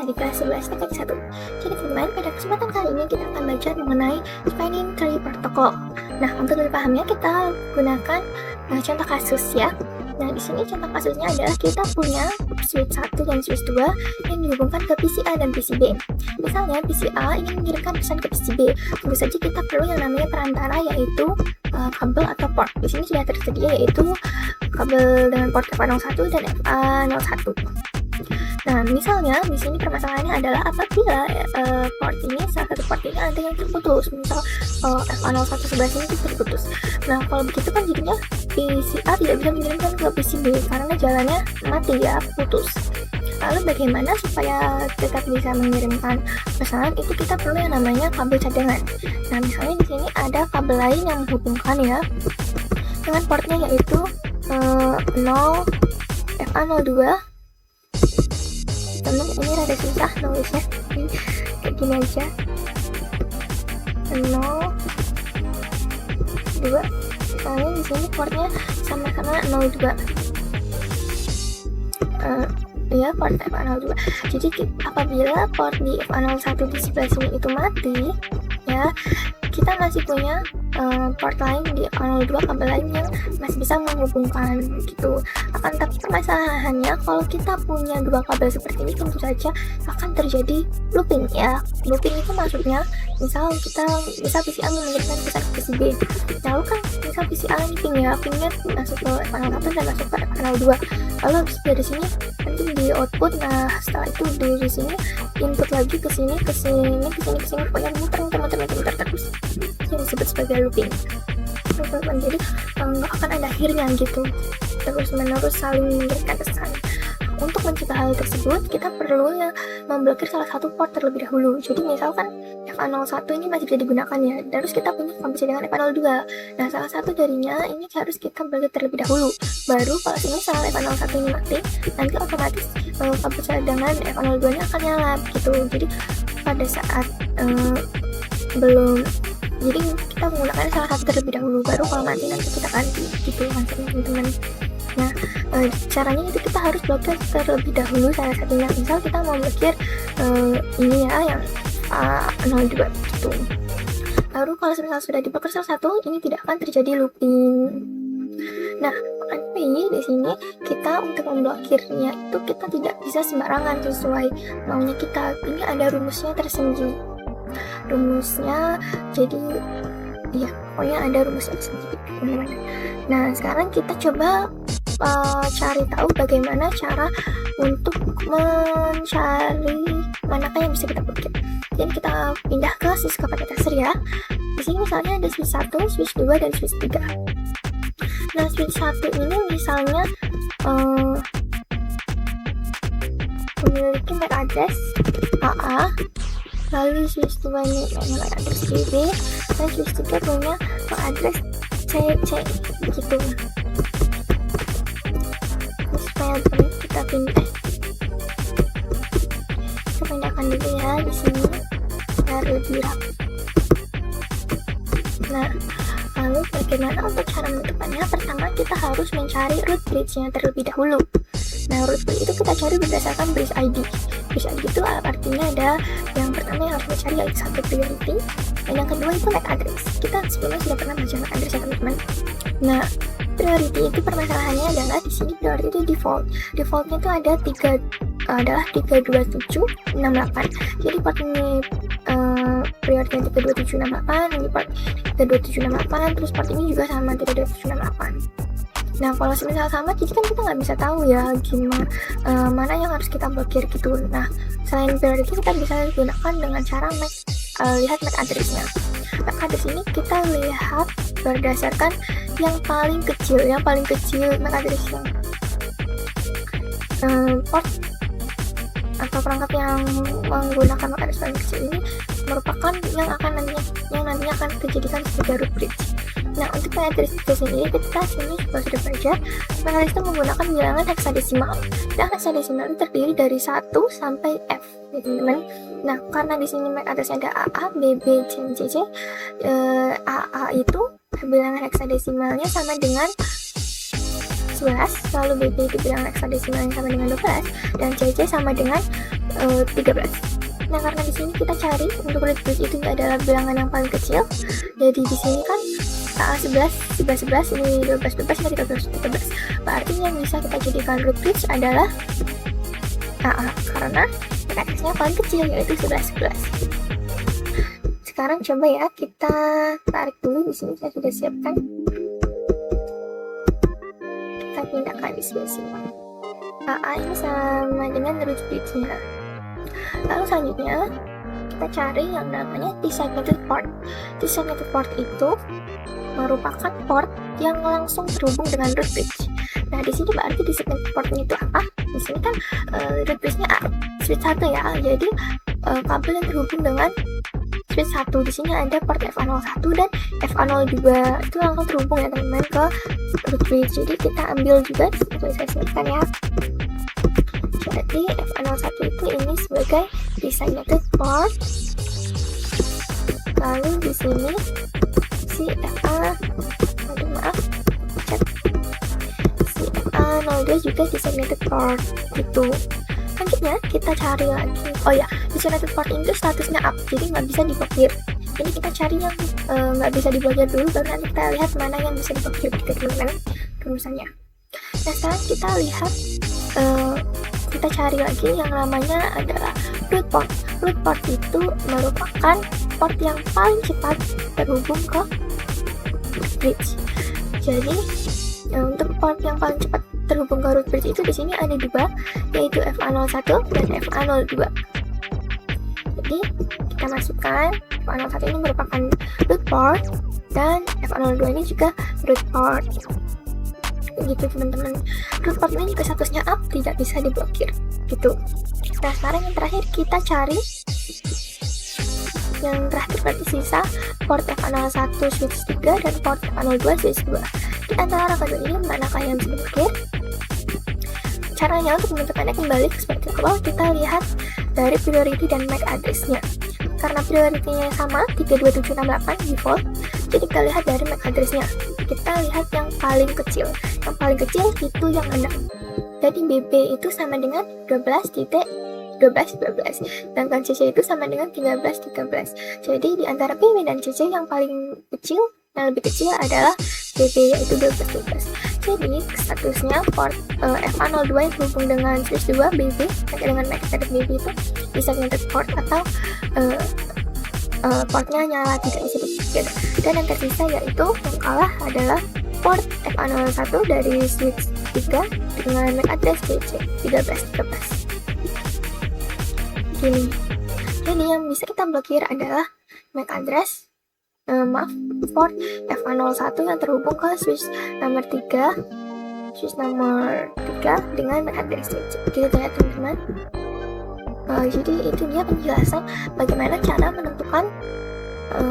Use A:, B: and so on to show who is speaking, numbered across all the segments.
A: 13 Jadi teman-teman, pada kesempatan kali ini kita akan belajar mengenai Spanning Tree Protocol. Nah, untuk lebih pahamnya kita gunakan contoh kasus ya. Nah, di sini contoh kasusnya adalah kita punya switch 1 dan switch 2 yang dihubungkan ke PC A dan PC B. Misalnya PC A ingin mengirimkan pesan ke PC B, tentu saja kita perlu yang namanya perantara, yaitu kabel atau port. Di sini sudah tersedia yaitu kabel dengan port FA01 dan FA01. Nah, misalnya di sini permasalahannya adalah apabila salah satu port ini ada yang terputus, misal FA01 sebelah sini itu terputus. Nah, kalau begitu kan jadinya PC A tidak bisa mengirimkan ke PC B karena jalannya mati ya, putus. Lalu bagaimana supaya tetap bisa mengirimkan pesan? Itu kita perlu yang namanya kabel cadangan. Nah, misalnya di sini ada kabel lain yang menghubungkan ya dengan portnya yaitu 0 FA02. Teman, ini rada susah nulisnya, kayak gini aja, 0 2. Soalnya di sini portnya sama-sama 02. Ya, port FA02. Jadi apabila port di FA01 di sebelah sini itu mati ya, kita masih punya port lain di FA02, kabel lain yang masih bisa menghubungkan gitu. Akan tapi permasalahannya kalau kita punya dua kabel seperti ini, tentu saja akan terjadi looping ya. Looping itu maksudnya misal PC A mengirimkan pesan ke PC B, lalu kan misal PC A ini pingnya masuk ke FA01 dan masuk ke FA02, lalu habis dari sini nanti di output. Nah, setelah itu dari sini input lagi ke sini pokoknya muter terus, yang disebut sebagai looping. Jadi nggak akan ada akhirnya gitu, terus menerus saling mengirimkan pesan. Untuk mencegah hal tersebut, kita perlu memblokir salah satu port terlebih dahulu. Jadi misalkan FA01 ini masih bisa digunakan ya, terus kita punya kabel cadangan FA02. Nah, salah satu darinya ini harus kita blokir terlebih dahulu. Baru kalau misal FA01 ini mati, nanti otomatis kabel cadangan FA02 ini akan nyala gitu. Jadi pada saat jadi kita menggunakan salah satu terlebih dahulu, baru kalau mati nanti kita ganti gitu maksudnya teman-teman. Nah, caranya itu kita harus blokir terlebih dahulu salah satunya. Misal kita mau blokir ini ya, yang A02 gitu. Lalu kalau misal sudah diblokir salah satu, ini tidak akan terjadi looping. Nah, tapi di sini kita untuk memblokirnya itu kita tidak bisa sembarangan sesuai maunya kita. Ini ada rumusnya tersendiri. Jadi ya, pokoknya ada rumusnya tersendiri teman-teman. Nah, sekarang kita coba cari tahu bagaimana cara untuk mencari manakah yang bisa kita blokir. Jadi kita pindah ke switch kapasitor ya. Di sini misalnya ada switch 1, switch 2, dan switch 3. Nah, switch 1 ini misalnya memiliki MAC address AA, lalu switch 2 ini MAC address BB, dan switch 3 punya MAC address CC gitu. Supaya kita pindahkan dulu ya di sini biar lebih rapi. Nah, lalu bagaimana untuk cara menutupannya? Pertama, kita harus mencari root bridge-nya terlebih dahulu. Nah, root bridge itu kita cari berdasarkan bridge ID. Bridge ID itu artinya ada yang pertama yang harus dicari yaitu satu priority, dan yang kedua itu MAC address. Kita sebelumnya sudah pernah baca MAC address ya teman-teman. Nah, priority itu permasalahannya adalah di sini priority itu default. Defaultnya itu ada 32768. Jadi port ini priority 32768, ini port 32768, terus port ini juga sama 32768. Nah, kalau misalnya sama, jadi kan kita nggak bisa tahu ya gimana mana yang harus kita blokir gitu. Nah, selain priority kita bisa gunakan dengan cara lihat MAC address-nya. MAC address ini kita lihat berdasarkan yang paling kecil MAC address yang port atau perangkat yang menggunakan MAC address paling kecil ini merupakan yang nantinya akan dijadikan sebagai root bridge. Nah, untuk MAC address itu sendiri kita sini juga sudah belajar, MAC address itu menggunakan bilangan heksadesimal. Dan heksadesimal itu terdiri dari 1 sampai F, ya teman-teman. Nah, karena di sini MAC address ada AA, BB, CC, AA itu bilangan heksadesimalnya sama dengan 11, lalu BB itu bilangan heksadesimal yang sama dengan 12, dan CC sama dengan 13. Nah, karena di sini kita cari untuk root bridge itu adalah bilangan yang paling kecil, jadi di sini kan AA 11, 11, 11, ini 12, 12, ini 13, 13. Berarti yang bisa kita jadikan root bridge adalah AA, karena matriksnya paling kecil, yaitu 11, 11. Sekarang coba ya, kita tarik dulu. Di sini saya sudah siapkan. Kita pindahkan di sebelah sini. AA ini sama dengan root bridge-nya. Lalu selanjutnya kita cari yang namanya T-segmented port. T-segmented port itu merupakan port yang langsung terhubung dengan root bridge. Nah, di sini berarti T-segmented portnya itu apa? Di sini kan root bridge-nya switch 1 ya. Jadi kabel yang terhubung dengan switch 1 di sini ada port FA01 dan FA02 itu langsung terhubung ya teman-teman ke root bridge. Jadi kita ambil juga, saya sebutkan ya. Jadi FA01 itu ini sebagai T-segmented port. Lalu di sini si FA02 juga T-segmented port gitu. Selanjutnya kita cari lagi. Oh ya, T-segmented port itu statusnya up, jadi nggak bisa diblokir. Jadi kita cari yang nggak bisa diblokir dulu, baru nanti kita lihat mana yang bisa diblokir gitu teman-teman rumusannya. Nah, sekarang kita lihat kita cari lagi yang namanya adalah root port. Root port itu merupakan port yang paling cepat terhubung ke bridge. Jadi untuk port yang paling cepat terhubung ke root bridge itu di sini ada dua, yaitu FA01 dan FA02. Jadi kita masukkan FA01 ini merupakan root port dan FA02 ini juga root port. Gitu teman-teman. Root port ini juga statusnya up, tidak bisa diblokir gitu. Nah, sekarang yang terakhir kita cari yang terakhir berarti sisa port FA01 switch 3 dan port FA02 switch 2. Di antara kedua ini manakah yang bisa diblokir? Caranya untuk menentukannya kembali ke seperti awal, kita lihat dari priority dan MAC address-nya. Karena priority-nya sama 32768 default, jadi kita lihat dari MAC address-nya. Kita lihat yang paling kecil. Yang paling kecil itu yang 6. Jadi BB itu sama dengan 12.12.12, sedangkan CC itu sama dengan 13.13. Jadi di antara BB dan CC yang paling kecil, yang lebih kecil adalah BB, yaitu 12.12. Jadi statusnya port FA02 yang terhubung dengan switch 2 BB dengan MAC address BB itu T-segmented port atau portnya nyala, tidak bisa diblokir. Dan yang tersisa yaitu yang kalah adalah port FA01 dari switch 3 dengan MAC address CC 1313. Gini. Jadi yang bisa kita blokir adalah MAC address port FA01 yang terhubung ke switch nomor 3 dengan MAC address CC. Gitu ya teman-teman. Jadi itu dia penjelasan bagaimana cara menentukan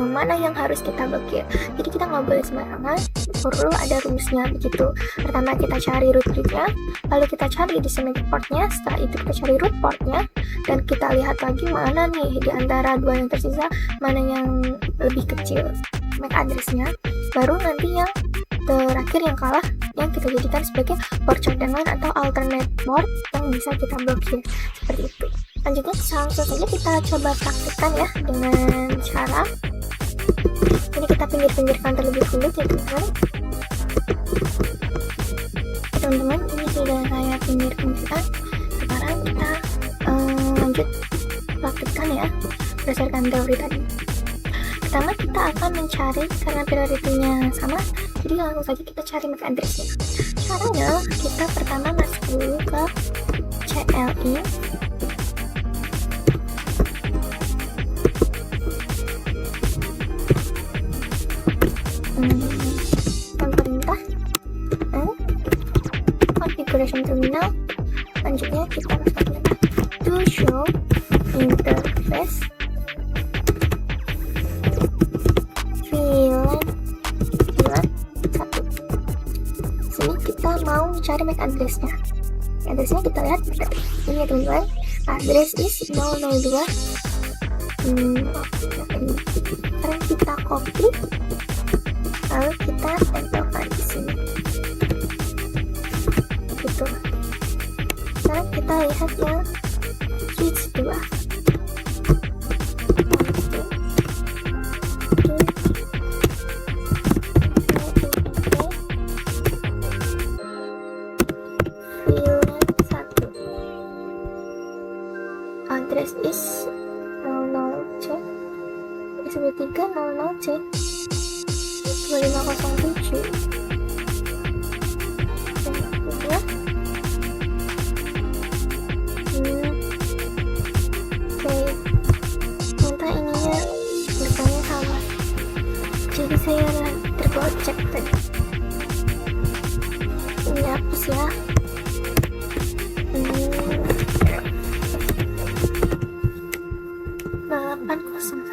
A: mana yang harus kita blokir. Jadi kita nggak boleh sembarangan, perlu ada rumusnya begitu. Pertama kita cari root bridge-nya, lalu kita cari T-segmented port-nya, setelah itu kita cari root port-nya, dan kita lihat lagi mana nih di antara dua yang tersisa mana yang lebih kecil MAC address-nya. Baru nanti yang terakhir yang kalah yang kita jadikan sebagai port cadangan atau alternate port yang bisa kita blokir, seperti itu. Lanjutnya langsung saja kita coba praktikkan ya dengan cara ini, kita pinggir-pinggirkan terlebih dulu ya teman-teman. Ini sudah saya pinggir-pinggirkan. Sekarang kita lanjut praktikkan ya berdasarkan teori tadi. Pertama kita akan mencari, karena prioritinya sama, jadi langsung saja kita cari MAC address-nya. Caranya kita pertama masuk dulu ke CLI. Pemerintah configuration terminal. Selanjutnya kita masukkan to show interface VLAN 1. Sini kita mau mencari MAC address-nya. Address-nya kita lihat ini ya teman-teman. Address is 002. Sekarang kita copy, lalu kita tempelkan di sini. sekarang kita lihat yang switch 2. Address is 00C SB3 00C 2507. Ya. Oke, minta ininya depannya sama, jadi saya tergocek tadi. Ini hapus ya. Nah, 801.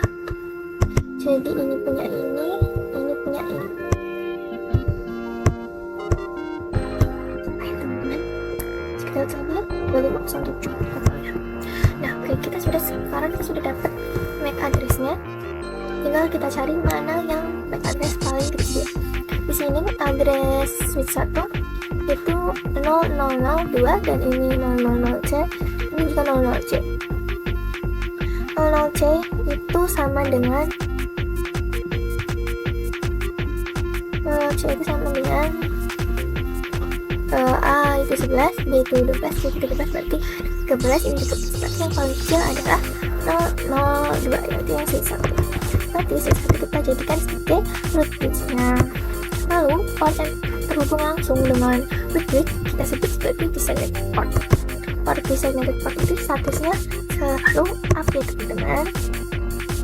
A: Jadi ini punya ini punya ini. Ayo teman-teman, kita coba 2507 totalnya. Nah, oke, sekarang kita sudah dapat MAC address-nya. Tinggal kita cari mana yang MAC address paling kecil. Di sini address switch 1 itu 0002 dan ini 00C, ini juga 00C. 00C itu sama dengan A itu 11, B itu 12, C itu 13, berarti 13, ini juga 11. Yang paling kecil adalah 002, yaitu yang switch 1. Berarti switch 1 kita jadikan sebagai root bridge-nya. Lalu port yang terhubung langsung dengan root bridge kita sebut sebagai designated port. Port designated port itu statusnya selalu up ya teman-teman,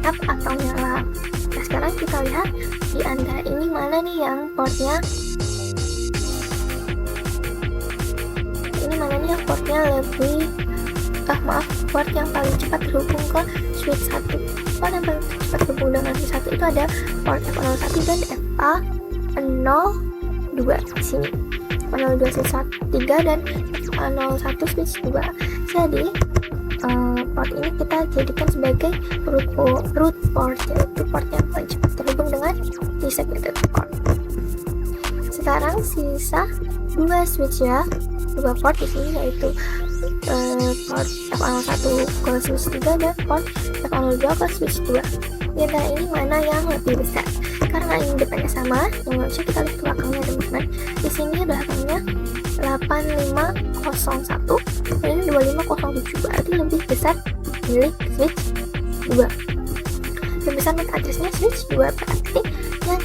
A: up atau nyala. Nah, sekarang kita lihat di antara ini mana nih yang portnya, ini mana nih yang portnya lebih port yang paling cepat terhubung ke switch 1. Port yang paling cepat terhubung dengan switch 1 itu ada port F01 dan FA02 di sini. F02 switch 3 dan FA01 switch 2. Jadi port ini kita jadikan sebagai root port, yaitu port yang paling cepat terhubung dengan designated port. Sekarang sisa 2 switch ya, 2 port di sini, yaitu port F01 ke switch 3 dan port F02 ke switch 2. Di antara ini mana yang lebih besar? Karena ini depannya sama, yang bisa kita lihat belakangnya teman-teman. Di sini belakangnya 8501 dan ini 2507, berarti lebih besar milik switch 2. Lebih besar MAC address-nya switch 2, berarti yang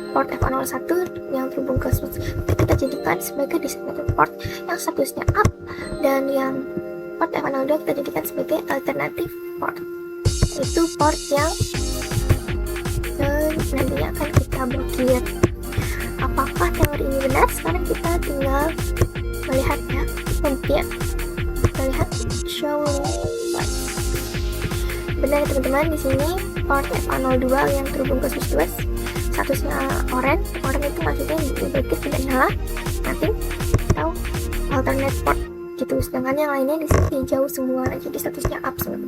A: port F01 yang terhubung ke switch kita jadikan sebagai designated port yang statusnya up, dan yang port F02 kita jadikan sebagai alternative port. Itu port yang nantinya akan kita blokir. Apakah teori ini benar? Sekarang kita tinggal melihat ya, kemudian kita lihat show link. Benar teman-teman, di sini port FA02 yang terhubung ke switch 2 statusnya orange itu maksudnya dibagi tidak nyala, nothing atau alternate port gitu. Sedangkan yang lainnya di sini hijau semua, jadi statusnya up semua.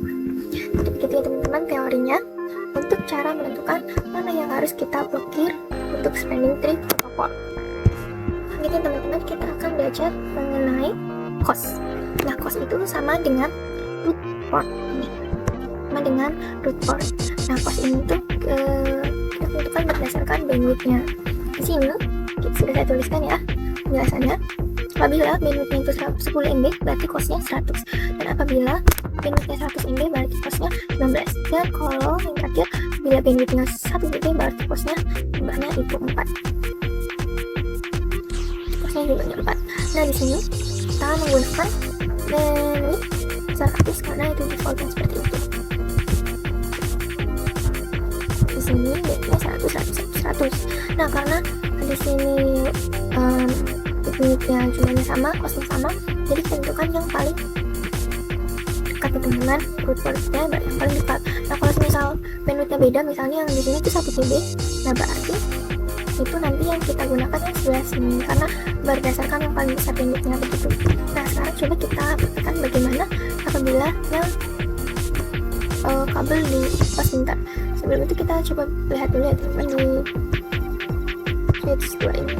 A: Jadi begitu ya teman-teman teorinya untuk cara menentukan mana yang harus kita blokir untuk spanning tree protokol. Gitu teman-teman, kita akan belajar mengenai COS. Nah, COS itu sama dengan root port ini, sama dengan root port. Nah, COS ini tuh kita tentukan berdasarkan bandwidth-nya. Di sini sudah saya tuliskan ya penjelasannya. Apabila bandwidth-nya itu 10 MB berarti COS-nya 100, dan apabila bandwidth-nya 100 MB berarti COS-nya 19. Dan kalau yang terakhir, bila bandwidth-nya 1 MB berarti COS-nya jumlahnya itu 4. COS-nya jumlahnya 4. Nah, di sini kita menggunakan bandwidth 100 karena itu defaultnya seperti itu. Di sini bandwidth-nya 100. Nah, karena di sini bandwidth-nya jumlahnya sama, COS-nya sama, jadi kita tentukan yang paling dekat teman-teman, root port-nya yang paling dekat. Nah, kalau misal bandwidth-nya beda, misalnya yang di sini itu 1 GB, nah berarti itu nanti yang kita gunakan yang sebelah sini karena berdasarkan yang paling besar bandwidth-nya begitu. Nah, sekarang coba kita praktekkan bagaimana apabila yang kabel di sebentar. Sebelum itu kita coba lihat dulu ya teman-teman di switch 2 ini.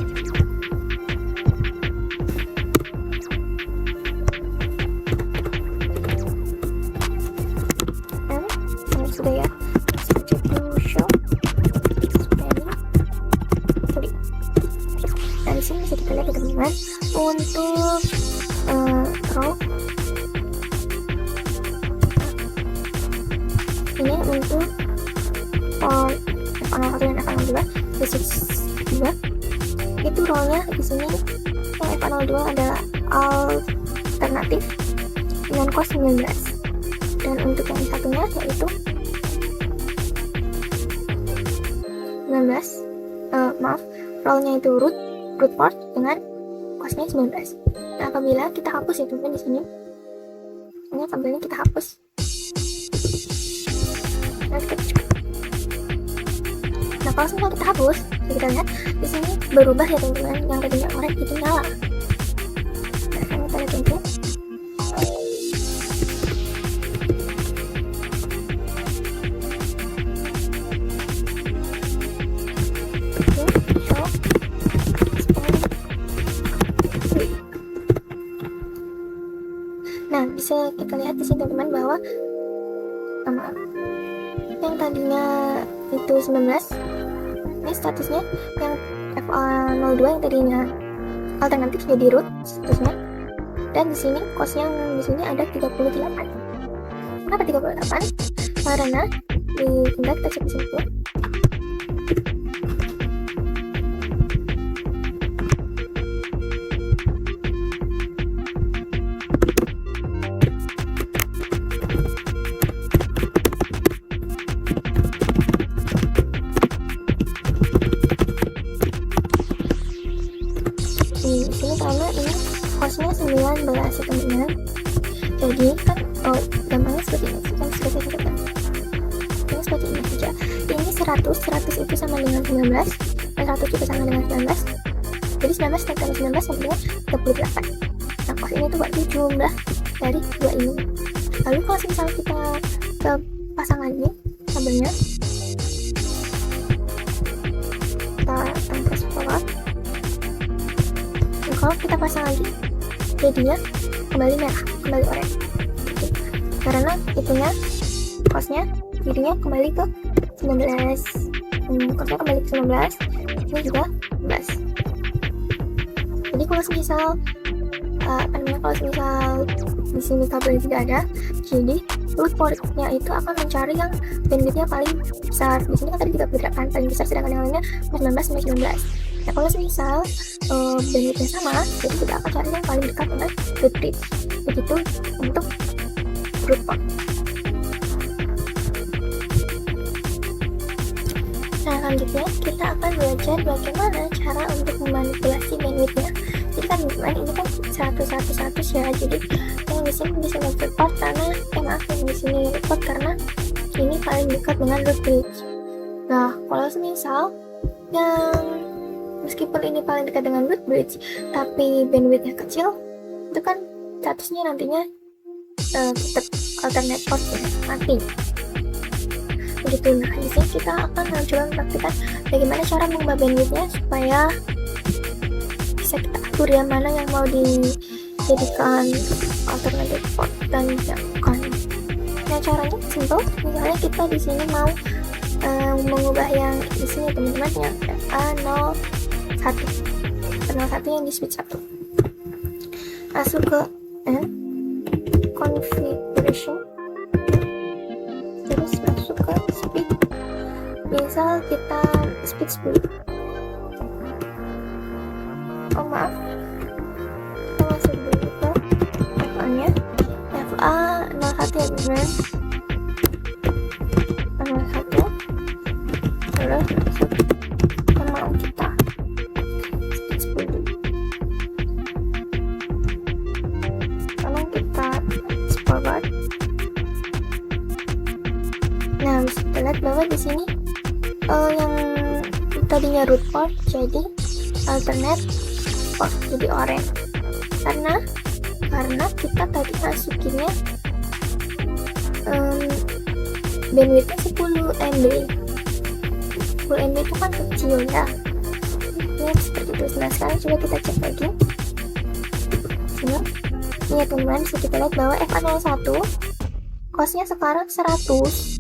A: ini untuk port F01 dan F02 basic 2 itu role-nya di sini. Yang F02 adalah alternatif dengan cos 19, dan untuk yang satunya yaitu 19 role-nya itu root port dengan cosnya 19. Nah, apabila kita hapus ya teman-teman di sini, ini kabelnya kita hapus. Nah, kalau semua kita hapus, kita lihat di sini berubah ya teman-teman, yang tadinya oranye itu nyala. Nah, sekarang kita lihat ini. Nah, bisa kita lihat di sini teman-teman bahwa yang tadinya itu 19, ini statusnya yang F02 yang tadinya alternatif jadi root statusnya, dan di sini cosnya yang di sini ada 38. Kenapa 38? Karena bentar kita cek di sini tuh. Di sini karena ini cosnya 19 ya teman-teman. Jadi kan gampangnya seperti ini kan, ini seperti ini saja. Ini 100 itu sama dengan 19, dan 100 juga sama dengan 19. Jadi 19 tambah 19 sama dengan 38. Nah, cos ini tuh berarti jumlah dari dua ini. Lalu kalau misalnya kita pasang lagi kabelnya, kita tempes forward. Kalau kita pasang lagi, jadinya kembali merah, kembali oranye. Karena itunya cosnya jadinya kembali ke 19, cosnya kembali ke 19, ini juga 19. Jadi kalau misal kalau misal di sini kabel tidak ada, jadi root portnya itu akan mencari yang bandwidthnya paling besar. Di sini kan tadi 38 paling besar, sedangkan yang lainnya 19 sampai 19. Nah, kalau misal bandwidthnya sama, jadi kita akan cari yang paling dekat dengan root bridge. Begitu untuk root port. Nah, selanjutnya kita akan belajar bagaimana cara untuk memanipulasi bandwidthnya. Jadi kan teman-teman, ini kan 100 ya, jadi yang di sini bisa root port karena yang di sini root port karena ini paling dekat dengan root bridge. Nah, kalau misal yang meskipun ini paling dekat dengan root bridge tapi bandwidthnya kecil, itu kan statusnya nantinya tetap alternate port ya, mati. Begitu. Nah, di sini kita akan mencoba mempraktikkan bagaimana cara mengubah bandwidthnya supaya bisa kita atur ya mana yang mau dijadikan alternative port dan yang bukan. Nah, caranya simple. Misalnya kita di sini mau mengubah yang di sini teman-teman yang F01 yang di switch 1, masuk ke configuration, terus masuk ke speed. Misal kita speed 10. Maaf, kita masuk dulu ke FA nya, FA01 ya teman-teman, FA01, terus masuk ke mau kita speed 10. Lalu kita forward. Nah, bisa kita lihat bahwa di sini yang tadinya root port jadi alternate port, jadi orange. Karena kita tadi masukinnya bandwidthnya 10 MB. 10 MB itu kan kecil ya. Ini seperti itu. Nah, sekarang coba kita cek lagi. Ini ya teman-teman, bisa kita lihat bahwa F01 cosnya sekarang 100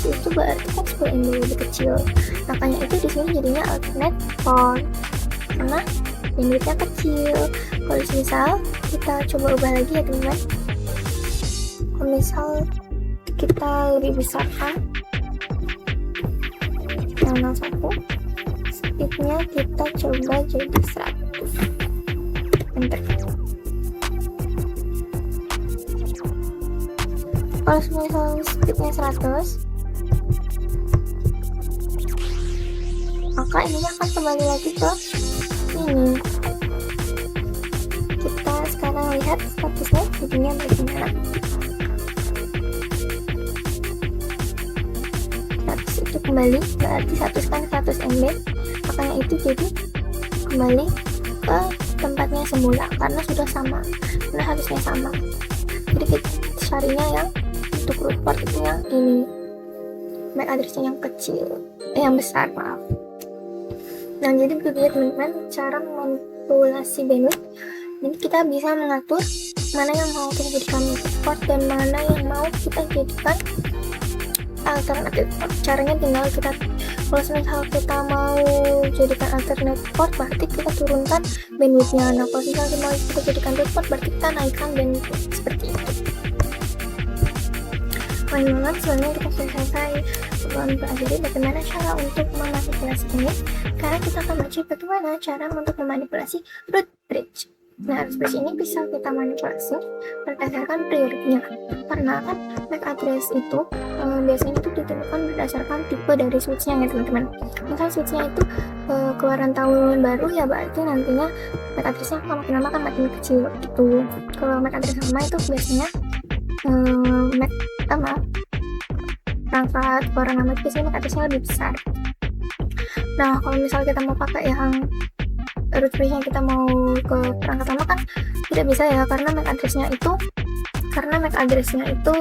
A: itu berarti kan 10 MB lebih kecil. Makanya itu di sini jadinya alternate port karena bandwidthnya kecil. Kalau misal kita coba ubah lagi ya teman-teman, kalau misal kita lebih besarkan yang 01, speednya kita coba jadi 100. Enter. Kalau misalnya speednya 100, maka ini akan kembali lagi ke ini. Kita sekarang lihat statusnya jadinya bagaimana. 100 itu kembali, berarti 100 kan 100 MB, makanya itu jadi kembali ke tempatnya semula karena sudah sama, sudah harusnya sama. Jadi kita carinya yang untuk root port itu yang ini, MAC address-nya yang kecil, yang besar, maaf. Nah, jadi begitu ya teman-teman cara memanipulasi bandwidth. Jadi kita bisa mengatur mana yang mau kita jadikan port dan mana yang mau kita jadikan alternative port. Caranya tinggal kita, kalau misal kita mau jadikan alternate port, berarti kita turunkan bandwidthnya. Nah, kalau misalnya mau kita jadikan root port, berarti kita naikkan bandwidth seperti itu. Teman-teman, sebenarnya kita sudah selesai mempelajari bagaimana cara untuk memanipulasi ini. Sekarang kita akan baca bagaimana cara untuk memanipulasi root bridge. Nah, root bridge ini bisa kita manipulasi berdasarkan prioritasnya, karena kan MAC address itu biasanya itu ditentukan berdasarkan tipe dari switchnya ya teman-teman. Misal switchnya itu keluaran tahun baru, ya berarti nantinya MAC addressnya makin lama kan makin kecil gitu. Kalau MAC address sama itu biasanya perangkat keluaran lama itu biasanya MAC addressnya lebih besar. Nah, kalau misalnya kita mau pakai yang root bridge-nya kita mau ke perangkat lama kan tidak bisa ya, karena MAC address-nya itu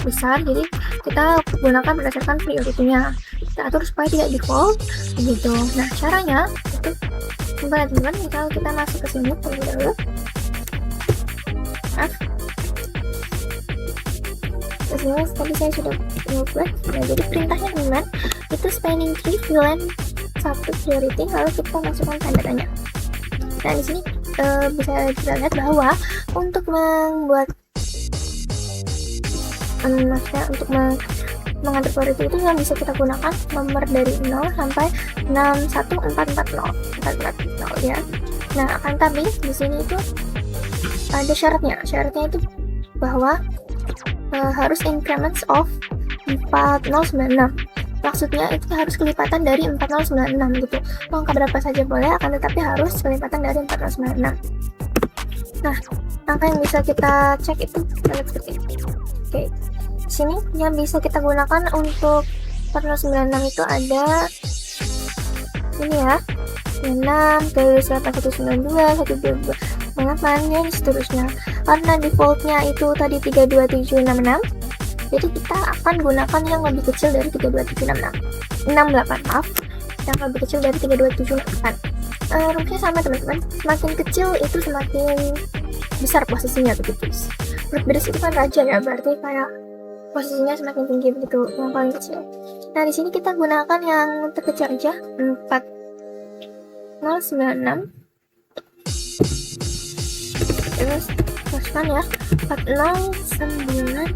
A: besar. Jadi kita gunakan berdasarkan priority-nya, kita atur supaya tidak default begitu. Nah, caranya itu coba teman-teman, misal kita masuk ke sini terlebih dahulu. Kesini tadi saya sudah buat. Nah, jadi perintahnya teman-teman itu spanning tree VLAN 1 priority, lalu kita masukkan tanda tanya. Nah, di sini bisa kita lihat bahwa untuk membuat maksudnya untuk mengatur priority itu yang bisa kita gunakan nomor dari 0 sampai 61440 ya. Nah, akan tapi di sini itu ada syaratnya itu bahwa harus increments of 4096. Maksudnya itu harus kelipatan dari 4096 gitu. Mau angka berapa saja boleh, akan tetapi harus kelipatan dari 4096. Nah, angka yang bisa kita cek itu seperti ini. Oke. Sini yang bisa kita gunakan untuk 4096 itu ada ini ya. 6 terus 8192 122 8 dan seterusnya. Karena defaultnya itu tadi 32766, jadi kita akan gunakan yang lebih kecil dari 32768, maaf, yang lebih kecil dari 32768. Rumusnya sama teman-teman, semakin kecil itu semakin besar posisinya begitu. Root bridge itu kan raja ya, berarti kayak posisinya semakin tinggi begitu, yang paling kecil. Nah, di sini kita gunakan yang terkecil aja, 4096. Terus masukkan ya 409.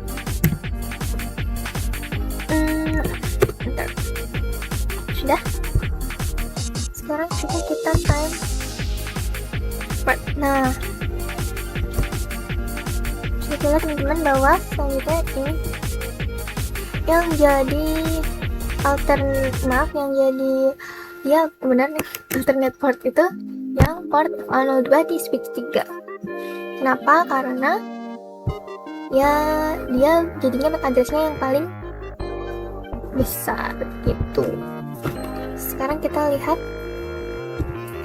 A: Bentar. Sudah. Sekarang coba kita time. Nah, sudah lihat teman-teman bahwa selanjutnya ini yang jadi yang jadi ya benar nih, alternate port itu yang port 02 di switch 3. Kenapa? Karena ya dia jadinya MAC address-nya yang paling besar gitu. Sekarang kita lihat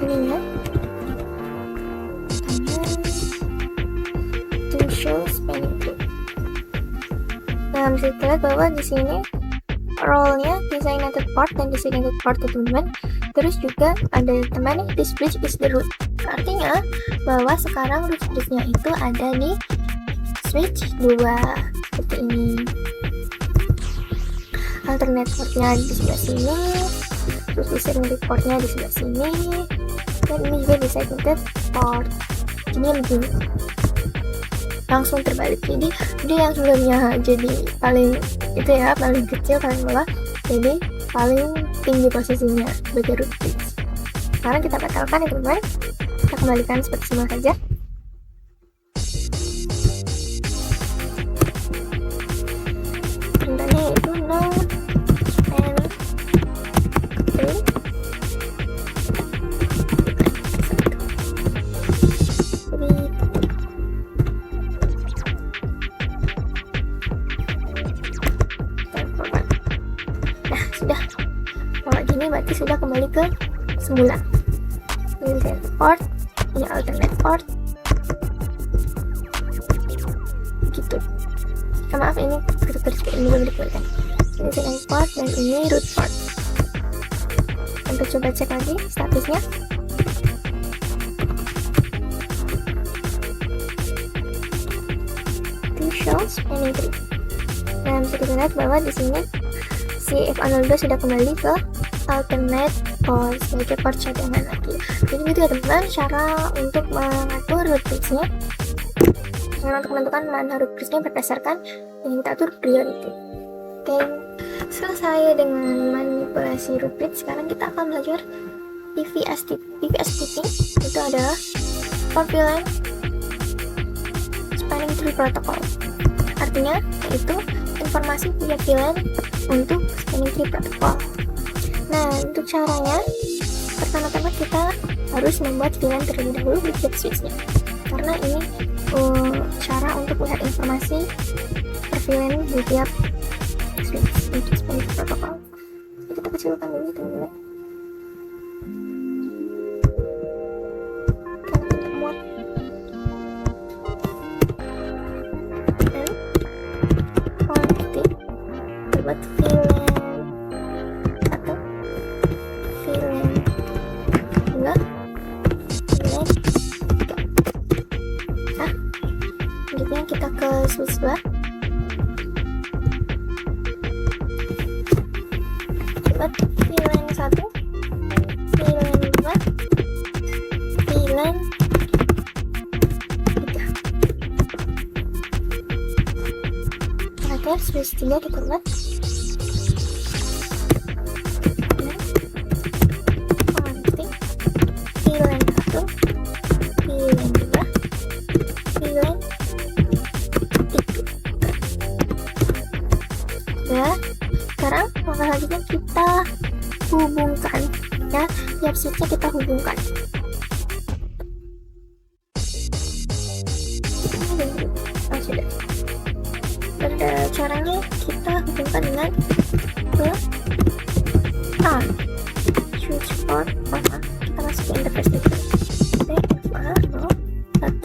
A: ininya, to show spanning tree. Nah, bisa kita lihat bahwa di sini role-nya designated port dan designated port teman-teman. Terus juga ada teman nih, this bridge is the root. Artinya bahwa sekarang root bridge-nya itu ada di switch 2 seperti ini. Alternate port-nya di sebelah sini, terus designated port-nya di sebelah sini, dan ini juga designated port. Ini begini. langsung terbalik. Jadi dia yang sebelumnya jadi paling itu ya, paling kecil, paling bawah, jadi paling tinggi posisinya sebagai root bridge. Sekarang kita batalkan ya teman-teman, kita kembalikan seperti semula saja. Perintahnya itu no and 3 sudah. Kalau gini berarti sudah kembali ke semula. Ini center port, ini alternate port, gitu. Maaf ini terus ini belum dikembalikan. Ini center port dan ini root port. Kita coba cek lagi statusnya. To show spanning tree. Nah, bisa kita lihat bahwa di sini si F02 sudah kembali ke alternate port sebagai port cadangan lagi. Jadi itu ya teman-teman cara untuk mengatur root bridge-nya. Cara untuk menentukan mana root bridge-nya berdasarkan yang kita atur priority. Oke, selesai dengan manipulasi root bridge. Sekarang kita akan belajar PVS splitting. Itu adalah port VLAN spanning tree protocol. Artinya yaitu informasi via VLAN untuk spanning tree protocol. Nah, untuk caranya, pertama-tama kita harus membuat VLAN terlebih dahulu di tiap switch-nya. Karena ini cara untuk melihat informasi per VLAN di tiap switch untuk spanning tree protocol. Jadi kita kecilkan dulu teman-teman. Buat VLAN atau VLAN 2, VLAN 3. Nah, selanjutnya kita ke switch 2. Buat VLAN 1, VLAN 2, VLAN 3. Terakhir switch 3 kita buat sekarang langkah selanjutnya kita hubungkan ya, tiap switch-nya kita hubungkan. Sudah. Pada caranya kita hubungkan dengan ke switch port kita masuk ke interface itu FA01 T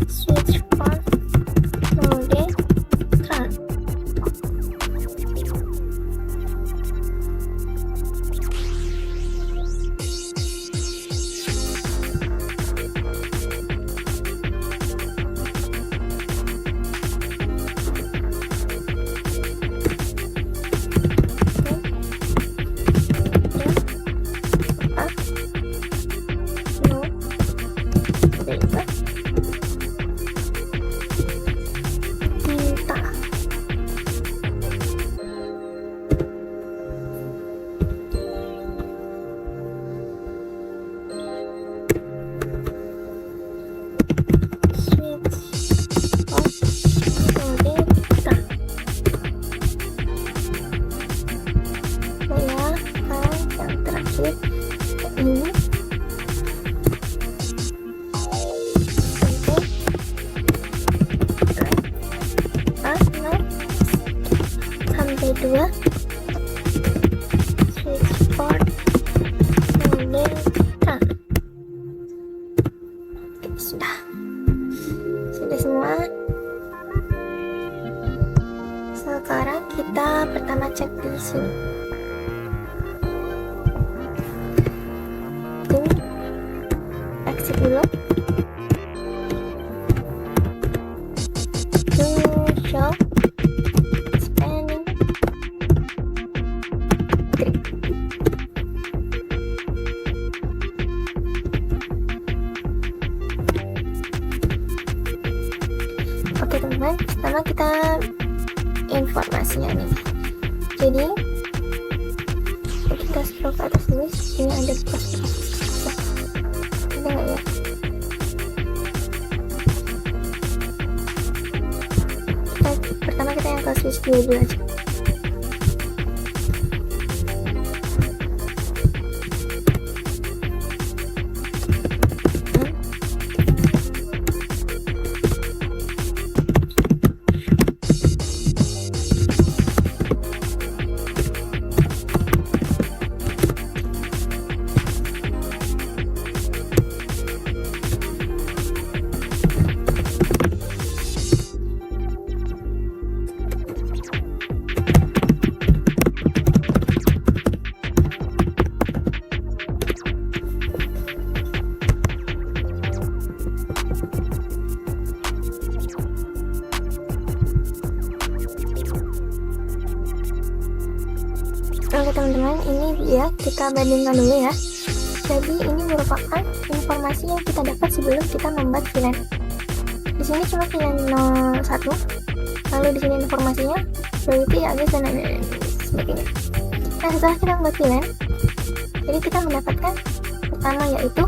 A: switch port mode tran. Sampai 2 switch port model tran. Oke, sudah semua. Sekarang kita pertama cek di sini. Exit dulu. To show spanning pertama kita informasinya nih. Jadi kita scroll ke atas dulu. Ini ada post ada nggak ya? Pertama kita yang ke switch dulu aja. Oke teman-teman, ini dia, kita bandingkan dulu ya. Jadi ini merupakan informasi yang kita dapat sebelum kita membuat VLAN. Di sini cuma VLAN 01, lalu di sini informasinya priority, address, dan sebagainya. Nah setelah kita membuat VLAN, jadi kita mendapatkan pertama yaitu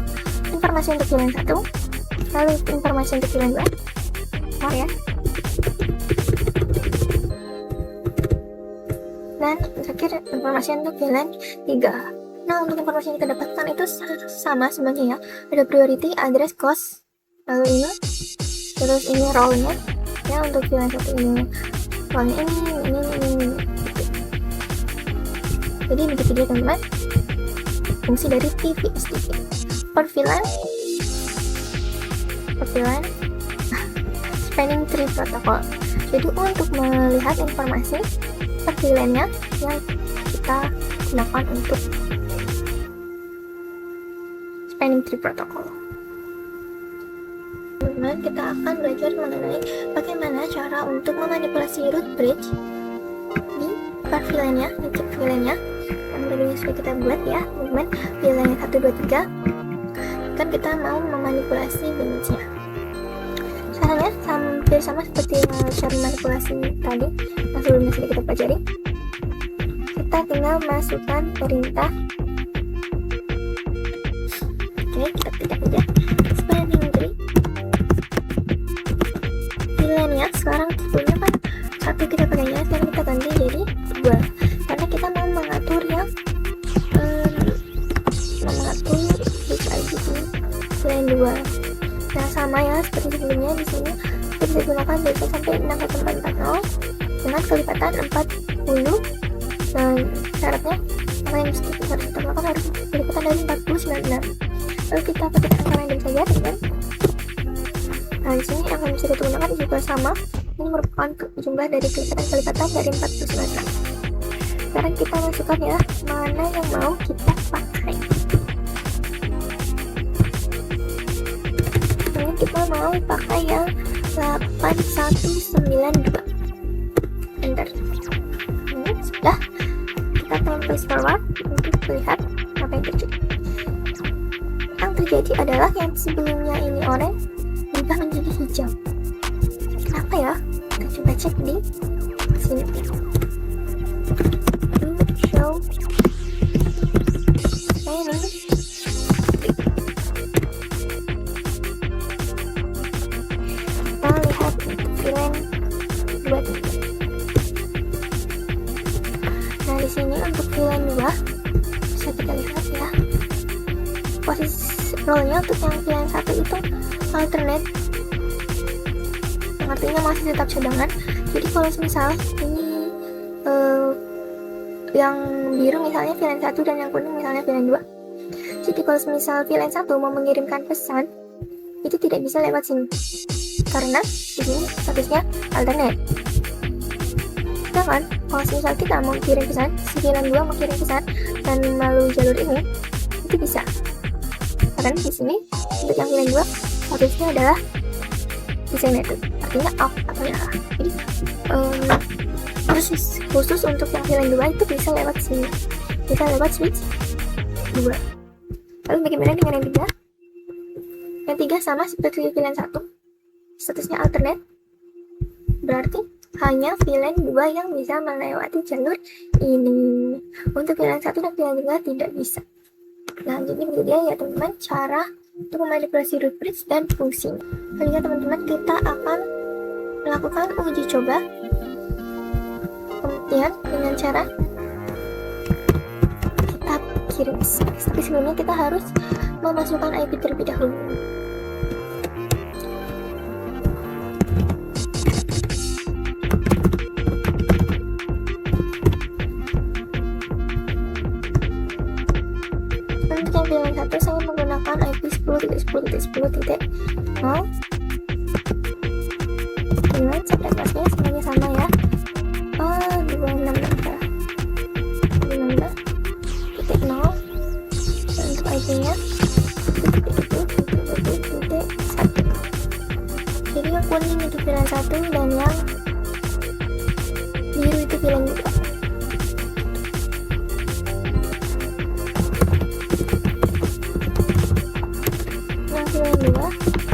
A: informasi untuk VLAN 1, lalu informasi untuk VLAN 2, mau ya. Dan terakhir informasi untuk VLAN 3. Nah untuk informasi yang kita dapatkan itu sama sebenarnya ya, ada priority, address, cost, lalu ini, terus ini role-nya ya. Untuk VLAN 1 ini role-nya ini. Jadi begitu dia teman-teman fungsi dari TVSDP. Port VLAN spanning tree protocol. Jadi untuk melihat informasi VLAN-nya yang kita gunakan untuk spanning tree protocol. Teman-teman, kita akan belajar mengenai bagaimana cara untuk memanipulasi root bridge di part VLAN-nya, ngecek VLAN-nya yang tadinya sudah kita buat ya teman-teman, VLAN 1, 2, 3. Kan kita mau memanipulasi bridge-nya. Caranya hampir sama seperti cara manipulasi tadi yang sebelumnya sudah kita pelajari. Kita tinggal masukkan perintah. Oke, kita ketik aja spanning tree. VLAN-nya sekarang tipenya kan 1 kita pakainya, sekarang kita ganti jadi 2 karena kita mau mengatur yang bridge IP VLAN 2. Nah sama ya seperti sebelumnya, di sini kita bisa gunakan data sampai 61440 dengan kelipatan 40, dan syaratnya apa yang harus kita lakukan harus kelipatan dari 4096. Lalu kita pakai angka random saja teman. Nah di sini yang bisa kita gunakan juga sama, ini merupakan jumlah dari kelipatan dari 4096. Sekarang kita masukkan ya mana yang mau kita pakai. Kita mau pakai yang 8192. Enter. Ini sudah. Kita tekan fast forward untuk melihat apa yang terjadi. Yang terjadi adalah yang sebelumnya ini orange berubah menjadi hijau. Kenapa ya? Kita coba cek di sini. Show ini. VLAN 2. Nah di sini untuk VLAN 2 bisa kita lihat ya, posisi role-nya untuk yang VLAN 1 itu alternate, yang artinya masih tetap cadangan. Jadi kalau misal ini yang biru misalnya VLAN 1 dan yang kuning misalnya VLAN 2. Jadi kalau misal VLAN 1 mau mengirimkan pesan, itu tidak bisa lewat sini karena di sini statusnya alternate. Sedangkan kalau misal kita mau kirim pesan, si VLAN 2 mau kirim pesan dan melalui jalur ini, itu bisa. Karena di sini untuk yang VLAN 2 statusnya adalah designated, artinya off atau nyala. Jadi khusus untuk yang VLAN 2 itu bisa lewat sini, bisa lewat switch 2. Lalu bagaimana dengan yang 3? Yang 3 sama seperti VLAN 1, statusnya alternate, berarti hanya VLAN 2 yang bisa melewati jalur ini. Untuk VLAN 1 dan VLAN 2 tidak bisa. Nah, jadi begitu dia ya teman-teman cara untuk memanipulasi root bridge dan fungsi. Selanjutnya teman-teman, kita akan melakukan uji coba kemudian dengan cara kita kirim. Tapi sebelumnya kita harus memasukkan IP terlebih dahulu. Untuk yang VLAN 1 saya menggunakan IP 10.10.10.0. Dengan subnet masknya semuanya sama ya. 266.0. Untuk IP-nya jadi yang kuning itu VLAN 1 dan yang biru itu VLAN 2.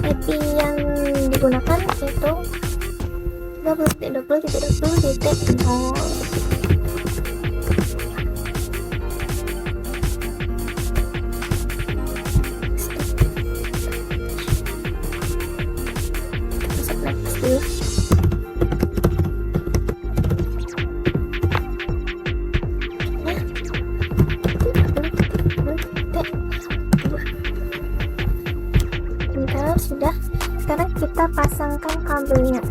A: IP yang digunakan itu 20.20.20.0. Sudah, sekarang kita pasangkan kabelnya.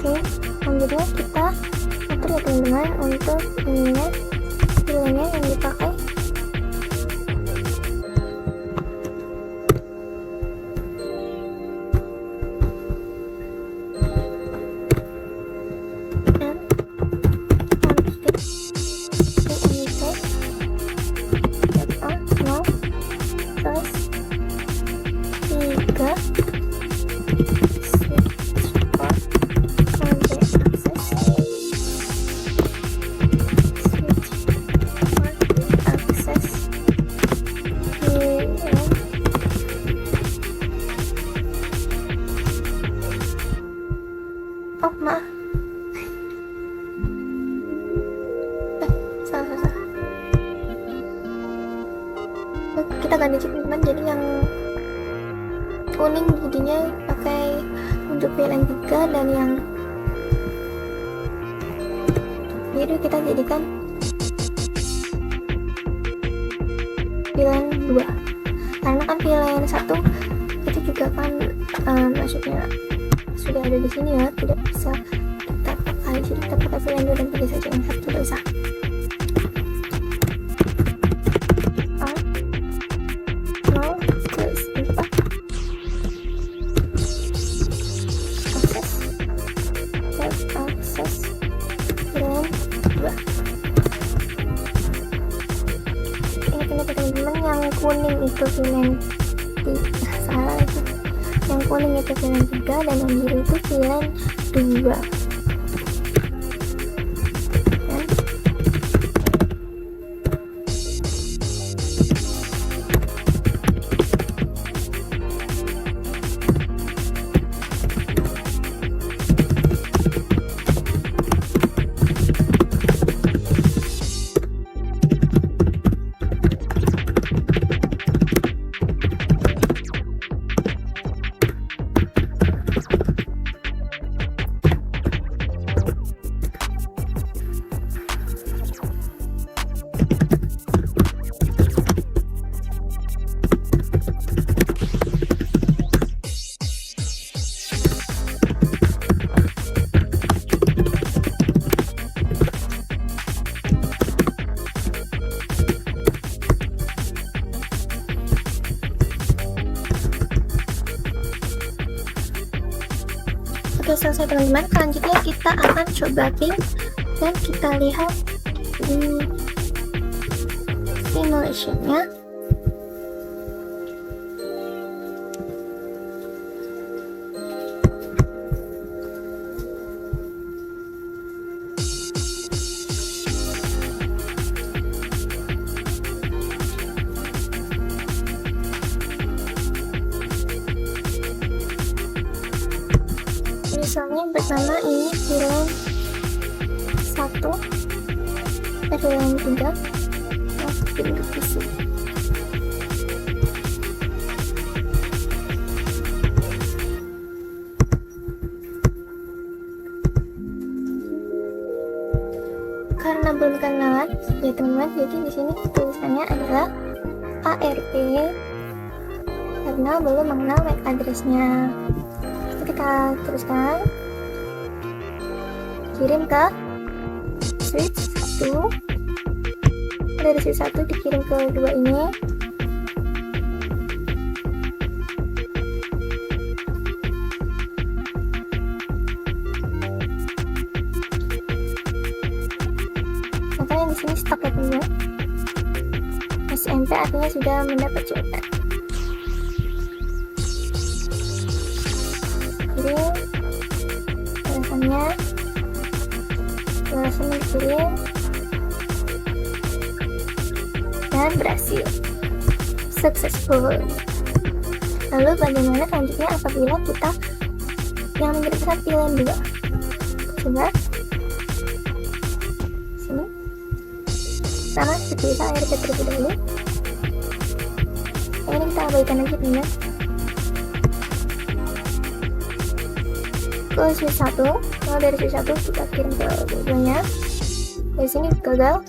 A: Oke, selanjutnya kita atur ya teman-teman untuk ininya VLAN-nya yang dipakai. Oh maaf, salah. Kita ganti chip teman-teman, jadi yang kuning jadinya pakai untuk VLAN 3 dan yang biru kita jadikan VLAN 2, karena kan VLAN 1 itu juga kan maksudnya sudah ada di sini ya, tidak bisa kita pakai, jadi kita pakai VLAN 2 dan 3 saja, yang satu tidak usah. Akses VLAN 2. Ingat teman-teman, yang kuning itu VLAN 3, salah itu. Yang kuning itu VLAN 3 dan yang biru itu VLAN 2. Oke, selesai teman-teman. Selanjutnya kita akan coba ping dan kita lihat di simulation-nya. Misalnya pertama ini VLAN 1, VLAN 3, pintu PC. Karena belum kenalan ya teman-teman, jadi di sini tulisannya adalah ARP karena belum mengenal MAC address-nya. Kita teruskan, kirim ke switch 1, dari switch 1 dikirim ke 2 ini. Makanya di sini stop ya teman-teman. SMP artinya sudah mendapat jawaban. Balasannya dikirim dan berhasil, successful. Lalu bagaimana selanjutnya apabila kita yang mengirimkan VLAN 2? Coba sini, sama seperti kita ARP terlebih dahulu. Ini kita abaikan aja teman. Ke switch 1, kalau dari switch 1 kita kirim ke dua-duanya. Dari sini gagal,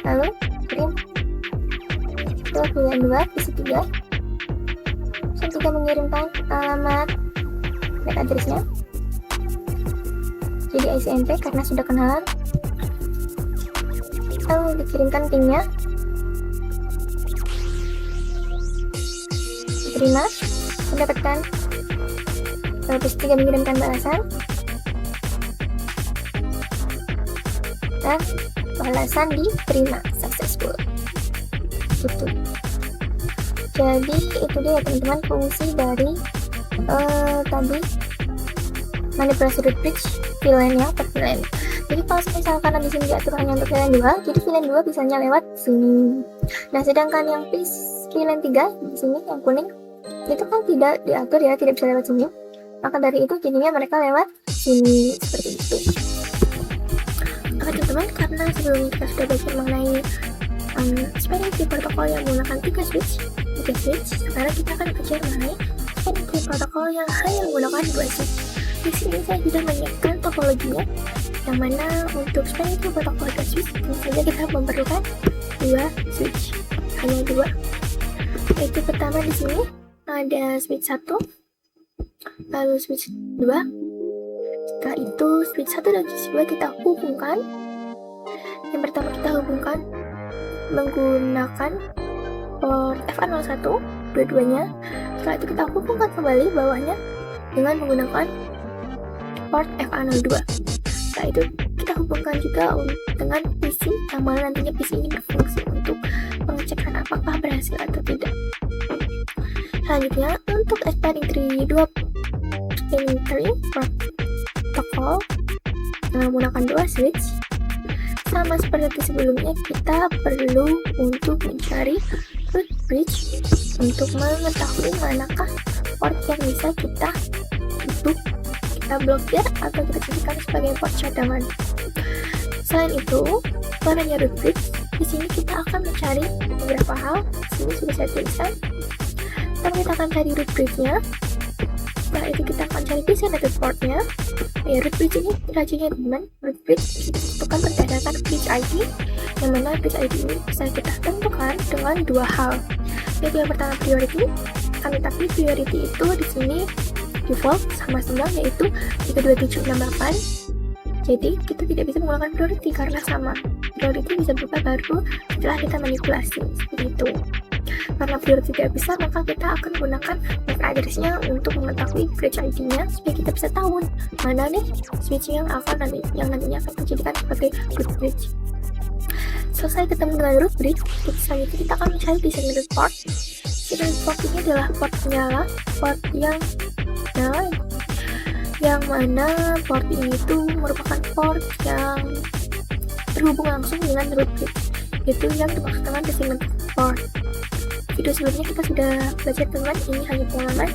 A: lalu kirim ke VLAN 2 PC 3. Yang 3 mengirimkan alamat MAC address-nya jadi ICMP karena sudah kenalan, lalu dikirimkan pin-nya, diterima, mendapatkan PC 3 mengirimkan balasan dan balasan diterima, successful. Gitu. Jadi itu dia teman-teman fungsi dari tadi manipulasi root bridge VLAN yang per VLAN. Jadi kalau misalkan di sini diatur hanya untuk VLAN 2, jadi VLAN 2 bisanya lewat sini. Nah, sedangkan yang VLAN 3 di sini yang kuning itu kan tidak diatur ya, tidak bisa lewat sini. Maka dari itu jadinya mereka lewat sini seperti itu. Oke teman-teman, karena sebelumnya kita sudah belajar mengenai spanning tree protokol yang menggunakan 3 switch, sekarang kita akan belajar mengenai spanning tree protokol yang hanya menggunakan 2 switch. Di sini saya sudah menyiapkan topologinya, yang mana untuk spanning tree protokol 2 switch tentu saja kita memerlukan 2 switch, hanya 2. Yaitu pertama di sini ada switch 1, lalu switch 2. Setelah itu switch 1 dan switch 2 kita hubungkan. Yang pertama kita hubungkan menggunakan port FA01 dua-duanya. Setelah itu kita hubungkan kembali bawahnya dengan menggunakan port FA02. Setelah itu kita hubungkan juga dengan PC, yang mana nantinya PC ini berfungsi untuk pengecekan apakah berhasil atau tidak. Selanjutnya untuk spanning tree protokol dengan menggunakan 2 switch, sama seperti sebelumnya kita perlu untuk mencari root bridge untuk mengetahui manakah port yang bisa kita tutup, kita blokir atau kita jadikan sebagai port cadangan. Selain itu, caranya root bridge, di sini kita akan mencari beberapa hal. Di sini sudah saya tuliskan. Pertama kita akan cari root bridge-nya. Setelah itu kita akan cari designated port-nya. Ya, root bridge ini rajinnya teman. Root bridge ditentukan berdasarkan bridge ID, yang mana bridge ID ini bisa kita tentukan dengan 2 hal. Yaitu yang pertama priority, tetapi priority itu di sini default sama semua, yaitu 32768. Jadi kita tidak bisa menggunakan priority karena sama. Priority bisa berubah baru setelah kita manipulasi, seperti itu. Karena priority tidak bisa, maka kita akan menggunakan MAC address-nya untuk mengetahui bridge ID-nya supaya kita bisa tahu mana nih switch yang nantinya akan dijadikan sebagai root bridge. selesai ketemu dengan root bridge, selanjutnya kita akan mencari designated port. Designated port ini adalah port penyala, port yang mana port ini itu merupakan port yang terhubung langsung dengan root bridge, itu yang dimaksud dengan designated port. Video sebelumnya kita sudah belajar teman, ini hanya pengalaman.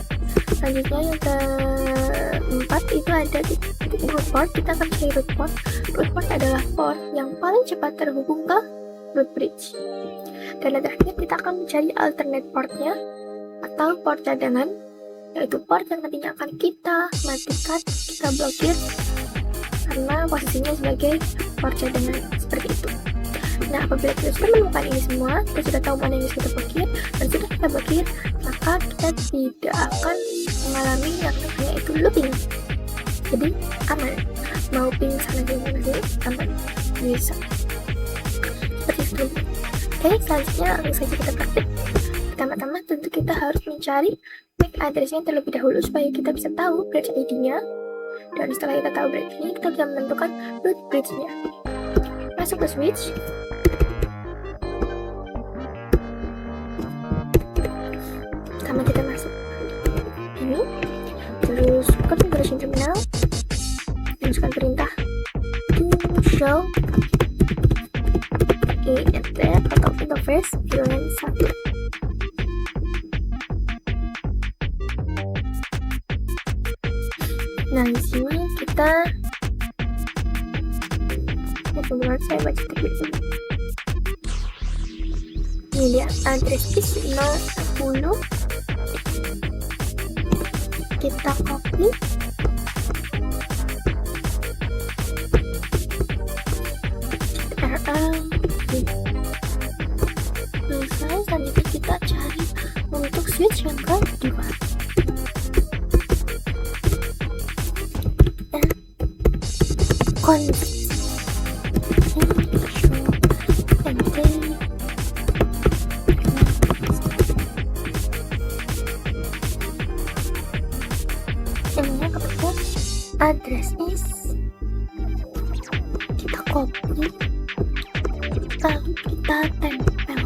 A: Selanjutnya yang keempat itu ada titik root port. Kita akan cari root port. Root port adalah port yang paling cepat terhubung ke root bridge. Dan yang terakhir kita akan mencari alternate portnya atau port cadangan, yaitu port yang nantinya akan kita matikan, kita blokir karena posisinya sebagai port cadangan, seperti itu. Nah, apabila kita sudah menemukan ini semua, kita sudah tahu mana yang bisa kita blokir dan sudah kita blokir, maka kita tidak akan mengalami yang namanya itu looping. Jadi aman, mau ping sana sini aman, bisa seperti itu. Oke, selanjutnya langsung saja kita praktik. Pertama-tama tentu kita harus mencari MAC address-nya terlebih dahulu supaya kita bisa tahu bridge ID-nya, dan setelah kita tahu bridge ini, kita bisa menentukan root bridge-nya. Masuk ke switch. Pertama kita masuk ini, terus configuration terminal, masukkan perintah to show EFF atau interface VLAN 1. Nah, di sini kita menurut saya baca dulu. Ini dia address is 010. Kita copy. Selesai, selanjutnya kita cari untuk switch yang kedua. Address is, kita copy, lalu kita tempelkan.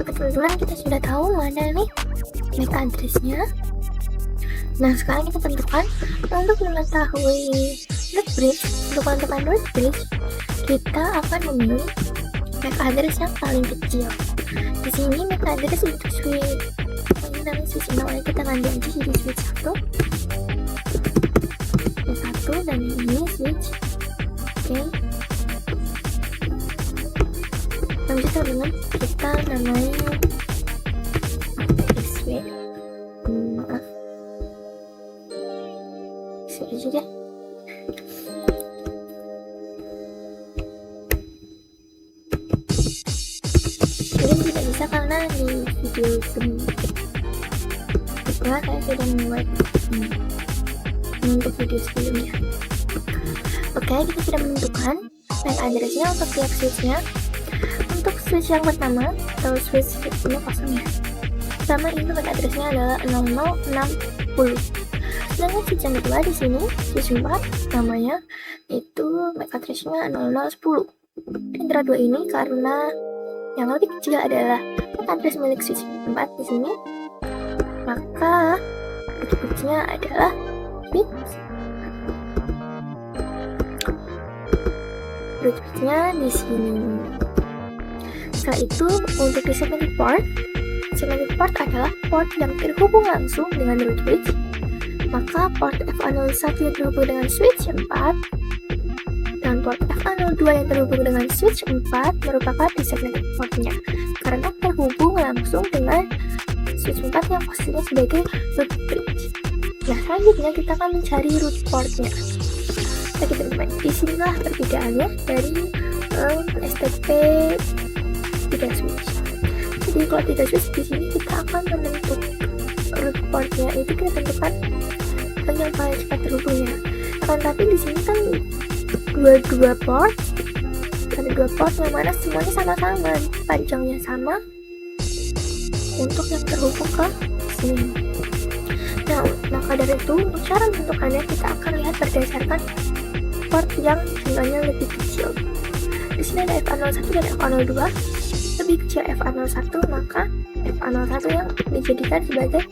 A: Kebetulan kita sudah tahu mana nih MAC address-nya. Nah, sekarang kita tentukan untuk mengetahui root bridge. Untuk menentukan root bridge, kita akan memilih MAC address yang paling kecil. Di sini MAC address untuk switch, ini namanya switch awalnya kita ganti aja jadi switch 1 dan ini switch. Oke. Lanjut teman-teman, kita namanya switch. Maaf. Switch aja deh. Karena di video sebelumnya saya sudah membuat untuk video sebelumnya. Oke, kita sudah menentukan MAC address-nya untuk tiap switch-nya. Untuk switch yang pertama atau switch ini kosong ya. Pertama ini MAC address-nya adalah 0060. Sedangkan switch yang kedua di sini switch 4 namanya itu MAC address-nya 0010. Antara dua ini karena yang lebih kecil adalah address milik switch 4 di sini, maka bridge-nya adalah switch. Bridge-nya di sini. Setelah itu untuk designated port adalah port yang terhubung langsung dengan root bridge. Maka port FA01 yang terhubung dengan switch 4 dan port FA02 yang terhubung dengan switch 4 merupakan designated portnya karena terhubung langsung dengan switch 4 yang posisinya sebagai root bridge. Nah, selanjutnya kita akan mencari root portnya. Oke teman-teman, disinilah perbedaannya dari STP 3 switch. Jadi kalau 3 switch di sini kita akan menentukan root portnya itu kita tentukan yang paling cepat terhubungnya. Akan tapi di sini kan dua port, ada 2 port yang mana semuanya sama-sama, panjangnya sama untuk yang terhubung ke sini. Nah, maka dari itu cara menentukannya kita akan lihat berdasarkan port yang jumlahnya lebih kecil. Di sini ada FA01 dan FA02. Lebih kecil FA01, maka FA01 yang dijadikan sebagai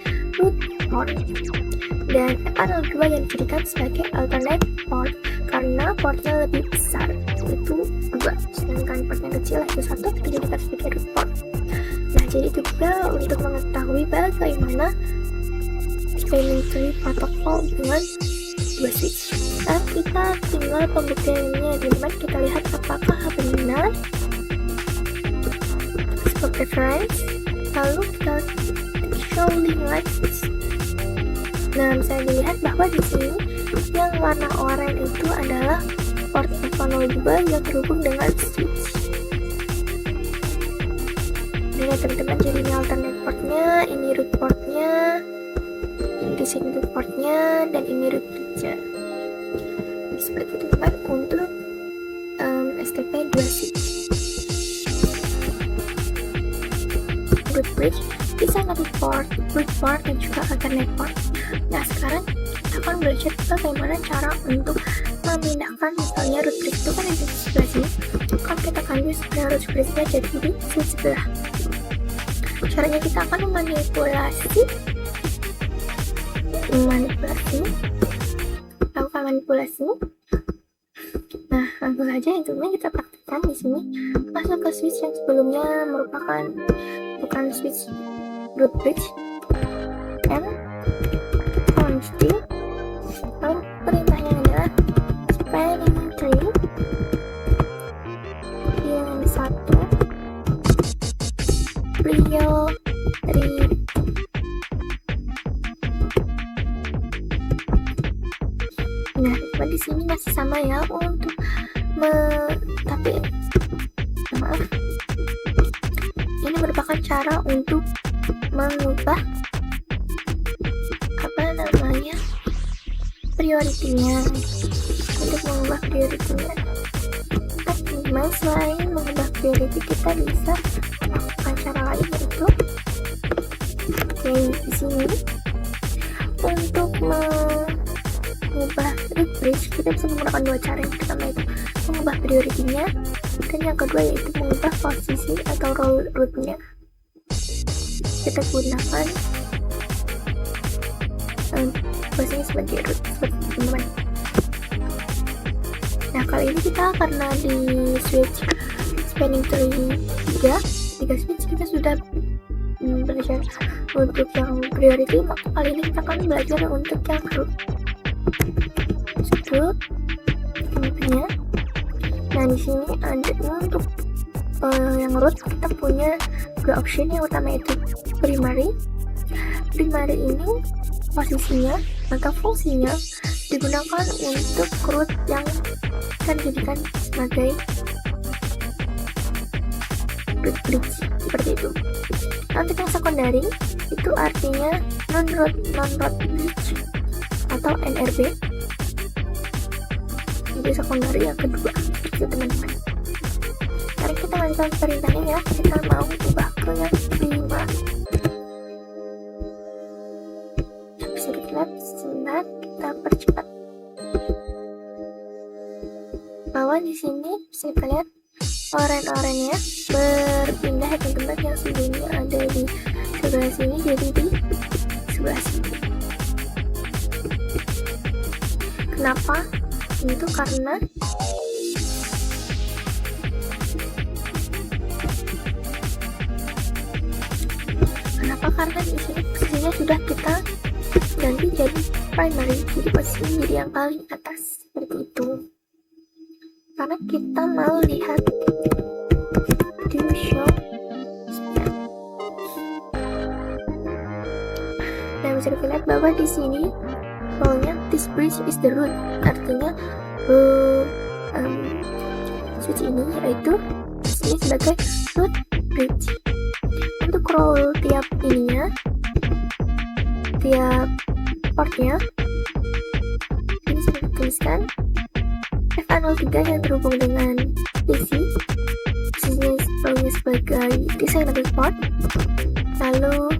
A: root port, dan FA02 yang dijadikan sebagai alternate port karena portnya lebih besar, yaitu 2, sedangkan port yang kecil yaitu 1 kita jadikan sebagai root port. Nah, jadi itu juga untuk mengetahui bagaimana spanning tree protocol dengan 2 switch. Nah, kita tinggal pembuktiannya, di mana kita lihat apakah benar sebagai reference, lalu kita show link like this. Nah, bisa dilihat bahwa di sini yang warna oranye itu adalah port FA02 yang terhubung dengan switch. Ini teman-teman, jadi ini alternate portnya, ini root portnya, ini root portnya, dan ini root bridge-nya. Seperti itu kan untuk STP 2 switch. Root bridge bisa root port, dan juga alternate port. Nah, sekarang kita akan belajar bagaimana cara untuk memindahkan, misalnya root bridge itu kan ada di sebelah sini, kan kita akan use root bridge-nya jadi di switch sebelah. Caranya kita akan memanipulasi, lakukan manipulasi. Nah, langsung saja intinya kita praktikkan di sini. Masuk ke switch yang sebelumnya merupakan bukan switch root bridge, and constant. Lalu perintahnya adalah spanning tree yang 1 priority. Nah, di sini masih sama ya untuk tapi maaf, ini merupakan cara untuk mengubah prioritinya, untuk mengubah prioritinya. Tapi selain mengubah priority, kita bisa melakukan cara lain, yaitu di sini untuk mengubah root bridge kita bisa menggunakan 2 cara. Yang pertama itu mengubah prioritinya, dan yang kedua yaitu mengubah posisi atau role rootnya. Kita gunakan posisi sebagai root, seperti teman-teman. Nah, kali ini kita karena di switch spanning tree 3 switch kita sudah belajar untuk yang priority, maka kali ini kita akan belajar untuk yang root. Contohnya, nah di sini ada untuk yang root kita punya 2 option. Yang utama itu primary. Primary ini posisinya atau fungsinya digunakan untuk root yang akan dijadikan sebagai root bridge, seperti itu. Nanti yang secondary itu artinya non-root bridge atau NRB. Itu secondary yang kedua, itu teman-teman. Mari kita lanjutkan perintahnya ya. Kita mau ubah ke yang primary. Sebentar, kita percepat. Bahwa di sini bisa kita lihat oranye-oranye berpindah ke tempat yang sebelumnya ada di sebelah sini jadi di sebelah sini. Kenapa? Itu karena karena di sini posisinya sudah kita ganti jadi primary, jadi posisinya jadi yang paling atas, seperti itu. Karena kita mau lihat di show. Nah, bisa kita lihat bahwa di sini role-nya this bridge is the root, artinya switch ini yaitu ini sebagai root bridge. Untuk role tiap ininya, tiap portnya, ini sudah dituliskan. FA03 yang terhubung dengan PC, posisinya sebagai designated port. Lalu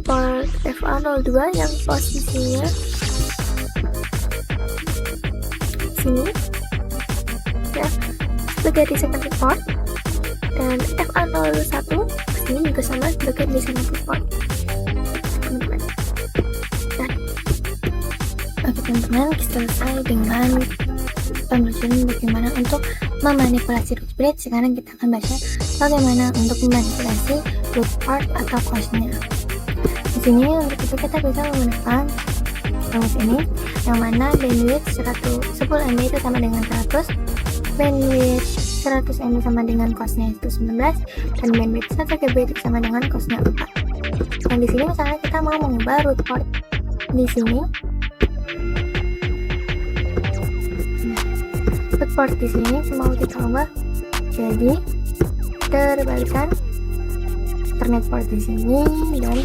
A: port FA02 yang posisinya sini ya, sebagai disseminated port, dan FA01 sini juga sama sebagai disseminated port, teman-teman. Dan oke teman-teman, selesai dengan pembelajaran bagaimana untuk memanipulasi root bridge. Sekarang kita akan baca bagaimana untuk memanipulasi root port atau costnya. Di sini untuk itu kita bisa menggunakan rumus ini, yang mana bandwidth 10 MB itu sama dengan 100, bandwidth 100 MB sama dengan costnya itu 19, dan bandwidth 1 GB itu sama dengan costnya 4. Dan di sini misalnya kita mau mengubah root port di sini, root port di sini mau kita ubah jadi terbalikan Ethernet port di sini dan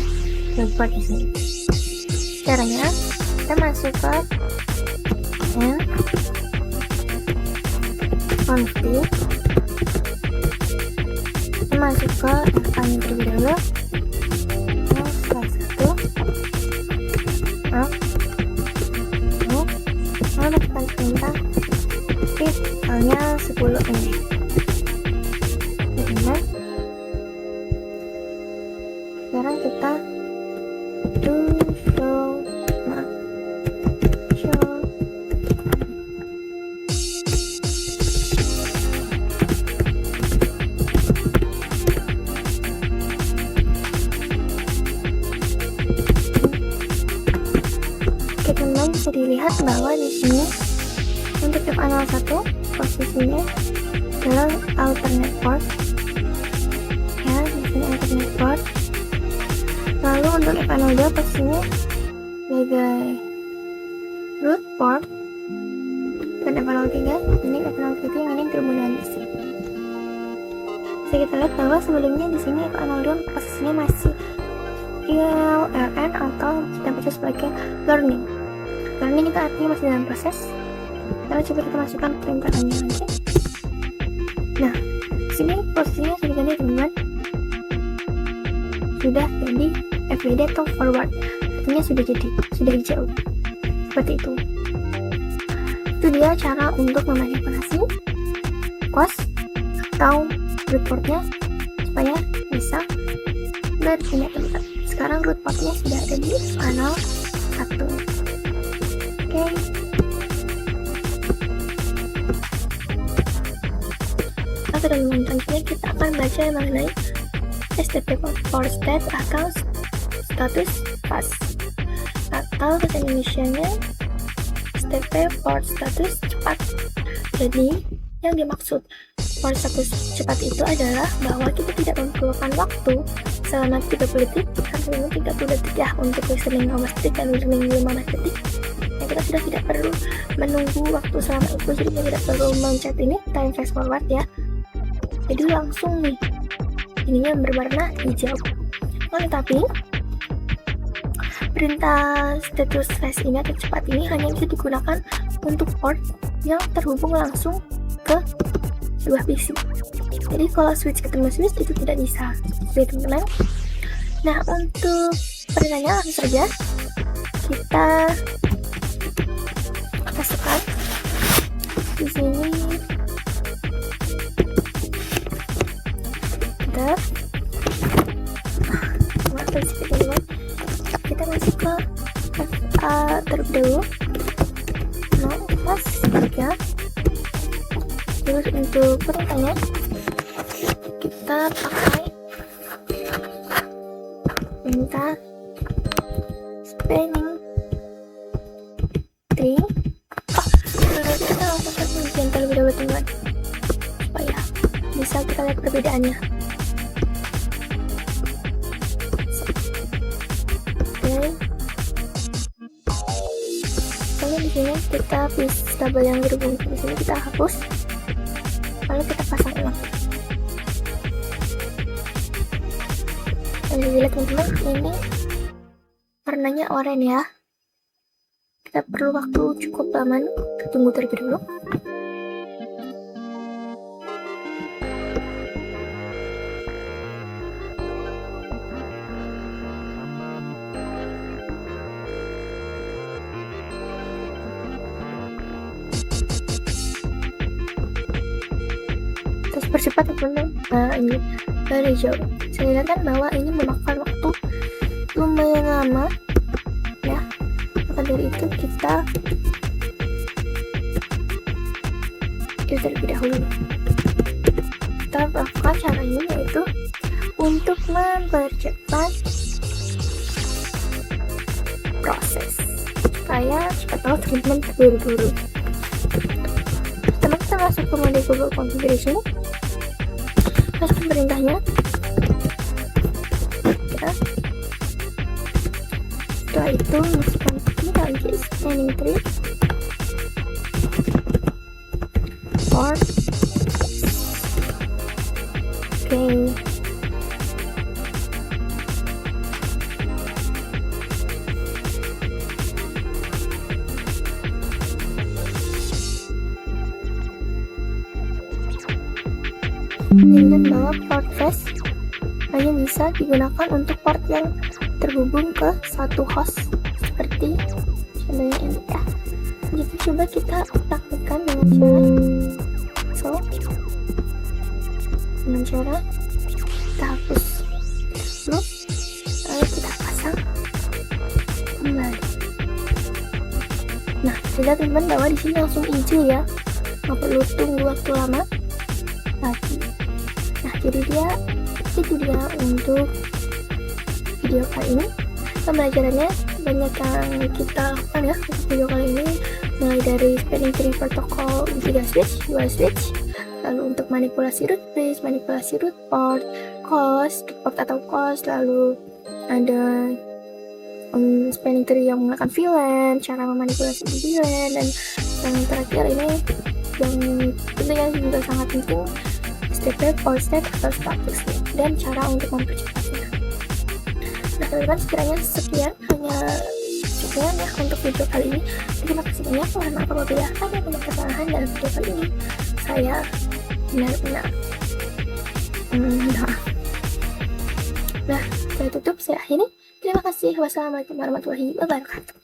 A: root port di sini. Caranya kita masuk ke config, kita masuk ke FA-nya terlebih dahulu, salah satu masukkan perintah misalnya 10 MB. Sekarang kita teman-teman bisa dilihat bahwa di sini untuk FA01 posisinya adalah alternate port ya, di sini alternate port. Lalu untuk FA02 posisinya sebagai root port, dan FA03 ini FA03 yang ini terhubung dengan PC. Bisa kita lihat bahwa sebelumnya di sini FA02 posisinya masih LRN atau kita baca sebagai learning. Learning itu artinya masih dalam proses. Lalu coba kita masukkan perintahannya nanti. Nah, sini posisinya sudah ganti teman-teman. Sudah jadi FWD atau forward. Artinya sudah hijau. Seperti itu. Itu dia cara untuk memanipulasi cost atau root portnya supaya bisa berpindah tempat. Sekarang root portnya sudah ada di panel 1. Oke. Oke teman-teman, selanjutnya kita akan baca mengenai STP port state atau status fast, atau bahasa Indonesianya STP port status cepat. Jadi yang dimaksud port status cepat itu adalah bahwa kita tidak memerlukan waktu selama 30 detik sampai 30 detik ya untuk listening 15 detik dan listening 15 detik. Ya, kita sudah tidak perlu menunggu waktu selama itu, jadi kita tidak perlu mencet ini time fast forward ya. Jadi langsung nih ininya berwarna hijau. Tetapi perintah status fast ini atau cepat ini hanya bisa digunakan untuk port yang terhubung langsung ke sebuah PC. Jadi kalau switch ketemu switch itu tidak bisa, teman-teman. Nah, untuk perintahnya langsung saja kita masukkan di sini. Kita masuk ke FA terlebih dahulu. Nah, pas ya. Terus untuk perintahnya kita pakai perintah spanning tree. Kita langsung ke ujian terlebih dahulu teman-teman, supaya bisa kita lihat perbedaannya. Di sini kita bisa tabel yang berhubung di sini kita hapus, lalu kita pasang ulang. Dan dilihat teman-teman, ini warnanya oranye ya. Kita perlu waktu cukup lama, kita tunggu terlebih dulu. cepat teman-teman. Nah ini dari jauh saya lihat kan bahwa ini memakan waktu lumayan lama ya. Maka dari itu kita terlebih dahulu kita lakukan caranya, yaitu untuk mempercepat proses supaya cepat tahu teman-teman terburu-buru. Pertama kita masuk ke mode Google Configuration, masuk perintahnya ya. Setelah itu masukkan kita spanning tree port. Oke. Ingat bahwa port face hanya bisa digunakan untuk port yang terhubung ke satu host seperti contohnya ini ya. Jadi coba kita praktekkan dengan cara kita hapus dulu, lalu kita pasang kembali. Nah, lihat teman-teman bahwa di sini langsung hijau ya, nggak perlu tunggu waktu lama lagi. Nah, jadi itu dia untuk video kali ini. Pembelajarannya banyak yang kita lakukan ya untuk video kali ini, mulai dari spanning tree protokol 3 switch, 2 switch, lalu untuk manipulasi root bridge, manipulasi root port, port atau cost, lalu ada spanning tree yang menggunakan VLAN, cara memanipulasi VLAN, dan yang terakhir ini yang tentunya juga sangat penting, STP, port state atau status, dan cara untuk mempercepatnya. Nah teman-teman, sekiranya sekian ya untuk video kali ini. Terima kasih banyak, mohon maaf apabila ada banyak kesalahan dalam video kali ini. Saya benar-benar nah saya tutup, saya akhiri. Terima kasih. Wassalamualaikum warahmatullahi wabarakatuh.